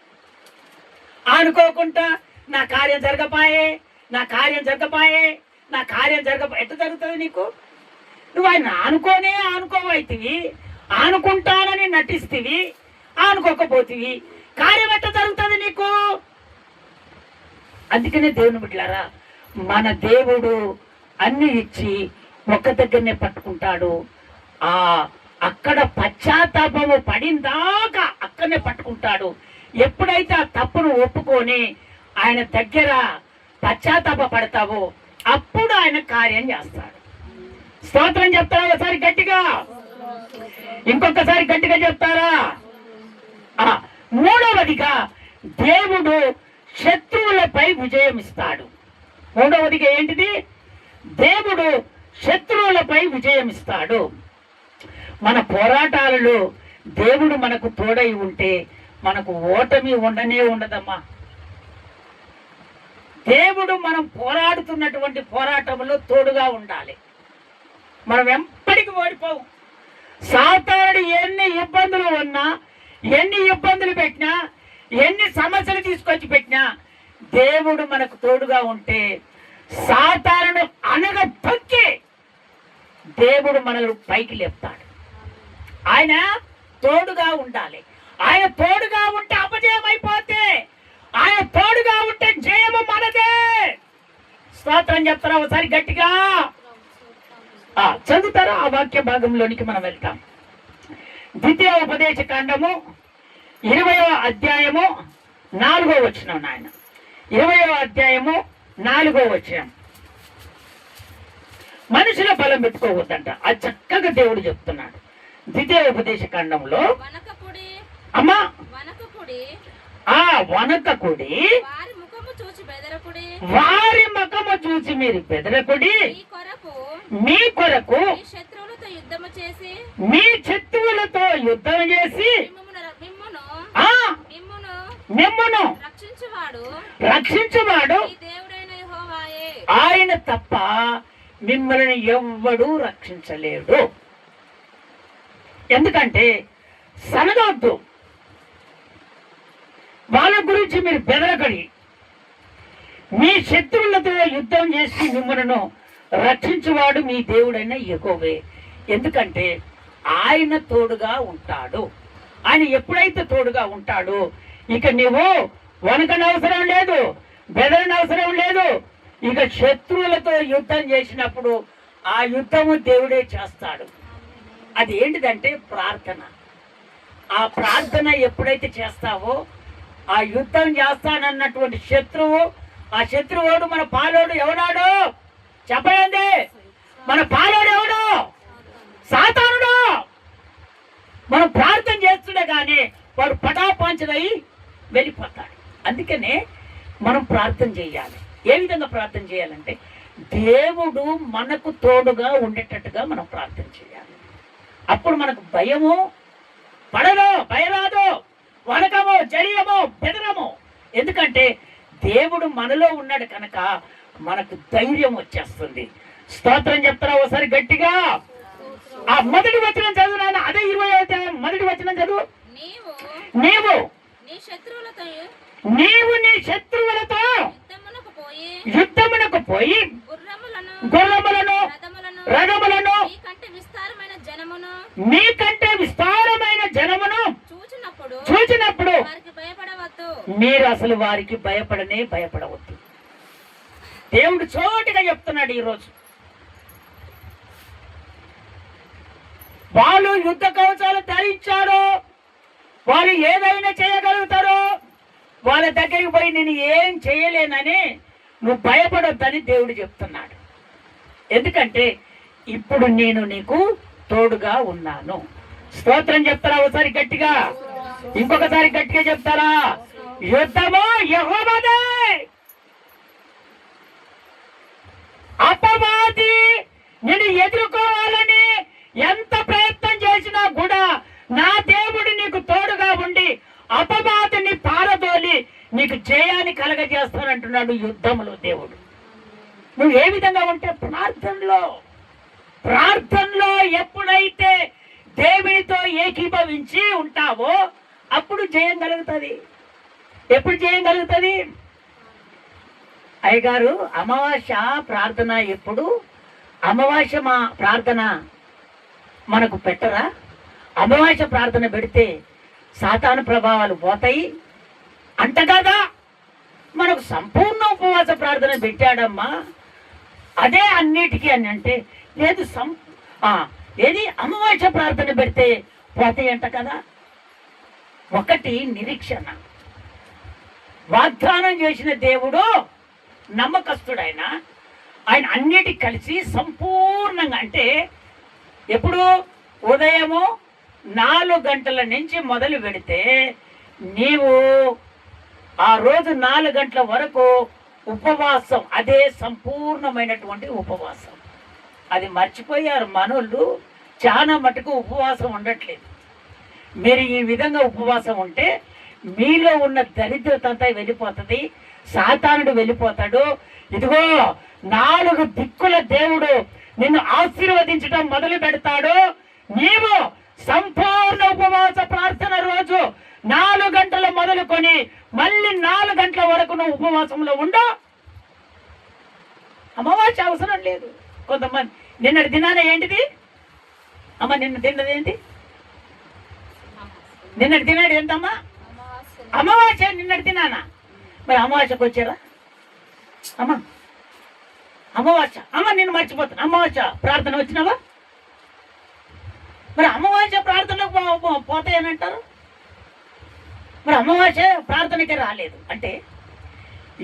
[SPEAKER 1] అనుకోకుండా నా కార్యం జరగపాయే, నా కార్యం జరగపాయే, నా కార్యం ఎట్లా జరుగుతుంది నీకు? నువ్వు ఆయన అనుకోవైతివి, అనుకుంటానని నటిస్తీవి, అనుకోకపోతేవి, కార్యం ఎట్లా జరుగుతుంది నీకు? అందుకనే దేవుని బిడ్డలారా, మన దేవుడు అన్ని ఇచ్చి ఒక్క దగ్గరనే పట్టుకుంటాడు. అక్కడ పశ్చాత్తాపము పడిందాకా అక్కడనే పట్టుకుంటాడు. ఎప్పుడైతే ఆ తప్పును ఒప్పుకొని ఆయన దగ్గర పశ్చాత్తాప పడతావో అప్పుడు ఆయన కార్యం చేస్తాడు. స్తోత్రం చెప్తారా ఒకసారి గట్టిగా? ఇంకొకసారి గట్టిగా చెప్తారా? మూడవదిగా దేవుడు శత్రువులపై విజయం ఇస్తాడు. మూడవదిగా ఏంటిది? దేవుడు శత్రువులపై విజయం ఇస్తాడు. మన పోరాటాలలో దేవుడు మనకు తోడై ఉంటే మనకు ఓటమి ఉండనే ఉండదమ్మా. దేవుడు మనం పోరాడుతున్నటువంటి పోరాటంలో తోడుగా ఉండాలి. మనం ఎప్పటికీ ఓడిపోవు. సాతానుడు ఎన్ని ఇబ్బందులు ఉన్నా, ఎన్ని ఇబ్బందులు పెట్టినా, ఎన్ని సమస్యలు తీసుకొచ్చి పెట్టినా దేవుడు మనకు తోడుగా ఉంటే సాతానుడు అనగదొక్కి దేవుడు మనల్ని పైకి లేపుతాడు. ఆయన తోడుగా ఉండాలి. ఆయన తోడుగా ఉంటే అపజయం అయిపోతే, ఆయన తోడుగా ఉంటే జయము మనదే. స్తోత్రం చెప్తారా ఒకసారి గట్టిగా? చదువుతారా? ఆ వాక్య భాగంలోనికి మనం వెళ్తాం. ద్వితీయ ఉపదేశ కాండము 20వ అధ్యాయము 4వ వచనం. నాయన 20వ అధ్యాయము 4వ వచనం. మనుషుల బలం పెట్టుకోవద్దంట. అది చక్కగా దేవుడు చెప్తున్నాడు ద్వితీయ ఉపదేశ కాండంలో. అమ్మా వనకకుడి, వారి ముఖము చూసి మీరు బెదరకుడి, మీ కొరకు మీ శత్రువులతో యుద్ధం చేసి మిమ్మును రక్షించువాడు ఆయన తప్ప మిమ్మల్ని ఎవ్వడూ రక్షించలేడు. ఎందుకంటే సనగవద్దు, వాళ్ళ గురించి మీరు బెదరకడి. మీ శత్రువులతో యుద్ధం చేసి మిమ్మల్ని రక్షించువాడు మీ దేవుడైన యెహోవా. ఎందుకంటే ఆయన తోడుగా ఉంటాడు. ఆయన ఎప్పుడైతే తోడుగా ఉంటాడో ఇక నువ్వు వనకనవసరం లేదు, బెదరనవసరం లేదు. ఇక శత్రువులతో యుద్ధం చేసినప్పుడు ఆ యుద్ధము దేవుడే చేస్తాడు. అది ఏంటిదంటే ప్రార్థన. ఆ ప్రార్థన ఎప్పుడైతే చేస్తావో ఆ యుద్ధం చేస్తానన్నటువంటి శత్రువు, ఆ శత్రువుడు మన పాలోడు ఎవడాడు చెప్పండి? మన పాలోడు ఎవడు? సాతానుడు. మనం ప్రార్థన చేస్తుండే కానీ వాడు పటాపాంచలై వెళ్ళిపోతాడు. అందుకనే మనం ప్రార్థన చేయాలి. ఏ విధంగా ప్రార్థన చేయాలంటే దేవుడు మనకు తోడుగా ఉండేటట్టుగా మనం ప్రార్థన చేయాలి. అప్పుడు మనకు భయము పడదు, భయరాదు, వనకము, జరియము, బెదరము. ఎందుకంటే దేవుడు మనలో ఉన్నాడు కనుక మనకు ధైర్యం వచ్చేస్తుంది. స్తోత్రం చెప్తారా ఒకసారి గట్టిగా? ఆ మొదటి వచనం చదువు నాన్న. అదే 20వ అధ్యాయం మొదటి వచనం చదువు. నీవు నీ శత్రువులతో యుద్ధమునకు పోయి గుర్రములను రథములను మీకంటే విస్తారమైన జనమును చూచినప్పుడు మీరు అసలు వారికి భయపడవద్దు. దేవుడు చోటుగా చెప్తున్నాడు ఈరోజు. వాళ్ళు యుద్ధ కవచాలు ధరించారు, వాళ్ళు ఏదైనా చేయగలుగుతారు. వాళ్ళ దగ్గరికి పోయి నేను ఏం చేయలేనని నువ్వు భయపడొద్దని దేవుడు చెప్తున్నాడు. ఎందుకంటే ఇప్పుడు నేను నీకు తోడుగా ఉన్నాను. స్తోత్రం చెప్తారా ఒకసారి గట్టిగా? ఇంకొకసారి గట్టిగా చెప్తారా? యుద్ధము యెహోవాదే. అపవాది నేను ఎదుర్కోవాలని ఎంత ప్రయత్నం చేసినా కూడా నా దేవుడు నీకు తోడుగా ఉండి అపవాదిని పారదోలి నీకు జయాన్ని కలగజేస్తానంటున్నాడు యుద్ధములో దేవుడు. నువ్వు ఏ విధంగా ఉంటే ప్రార్థనలో ఎప్పుడైతే దేవునితో ఏకీభవించి ఉంటావో అప్పుడు జయం కలుగుతుంది. ఎప్పుడు జయం కలుగుతుంది? అయ్యగారు అమావాస్య ప్రార్థన ఎప్పుడు? అమావాస్య మా ప్రార్థన మనకు పెట్టరా? అమావాస్య ప్రార్థన పెడితే సాతాను ప్రభావాలు పోతాయి అంట కదా. మనకు సంపూర్ణ ఉపవాస ప్రార్థన పెట్టాడమ్మా. అదే అన్నిటికీ అని అంటే లేదు, ఏది అమావాస్య ప్రార్థన పెడితే పోతాయి అంట కదా. ఒకటి నిరీక్షణ. వాగ్దానం చేసిన దేవుడు నమ్మకస్తుడైన ఆయన అన్నిటికి కలిసి సంపూర్ణంగా, అంటే ఎప్పుడు ఉదయము 4 గంటల నుంచి మొదలు పెడితే నీవు ఆ రోజు 4 గంటల వరకు ఉపవాసం, అదే సంపూర్ణమైనటువంటి ఉపవాసం. అది మర్చిపోయారు మనోళ్ళు. చాలా మటుకు ఉపవాసం ఉండట్లేదు. మీరు ఈ విధంగా ఉపవాసం ఉంటే మీలో ఉన్న దరిద్రత అంతా వెళ్ళిపోతుంది, సాతానుడు వెళ్ళిపోతాడు. ఇదిగో 4 దిక్కుల దేవుడు నిన్ను ఆశీర్వదించడం మొదలు పెడతాడు. నీవు సంపూర్ణ ఉపవాస ప్రార్థన రోజు 4 గంటలు మొదలుకొని మళ్ళీ 4 గంటల వరకు నువ్వు ఉపవాసంలో ఉండు. అమావాస్య అవసరం లేదు. కొంతమంది నిన్నటి దినాన ఏంటిది అమ్మ? నిన్న తిన్నది ఏంటి? నిన్నటి తిన్నాడు ఏంటమ్మా? అమావాస్య. నిన్నటి తిన్నానా? మరి అమావాస్యకు వచ్చారా అమ్మ? అమావాస్య అమ్మ, నేను మర్చిపోతాను. అమావాస్య ప్రార్థన వచ్చినావా? మరి అమావాస్య ప్రార్థనకు పోతాయని అంటారు. మరి అమావాస్య ప్రార్థనకే రాలేదు అంటే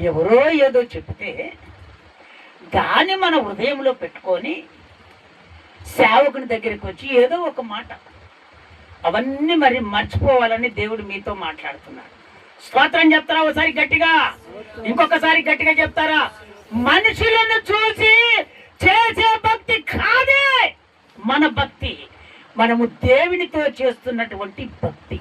[SPEAKER 1] ఎవరో ఏదో చెప్తే దాన్ని మన హృదయంలో పెట్టుకొని సేవకుని దగ్గరికి వచ్చి ఏదో ఒక మాట, అవన్నీ మరి మర్చిపోవాలని దేవుడు మీతో మాట్లాడుతున్నాడు. స్తోత్రం చెప్తారా ఒకసారి గట్టిగా? ఇంకొకసారి గట్టిగా చెప్తారా? మనుషులను చూసి చేసే భక్తి కాదే మన భక్తి, మనము దేవునితో చేస్తున్నటువంటి భక్తి.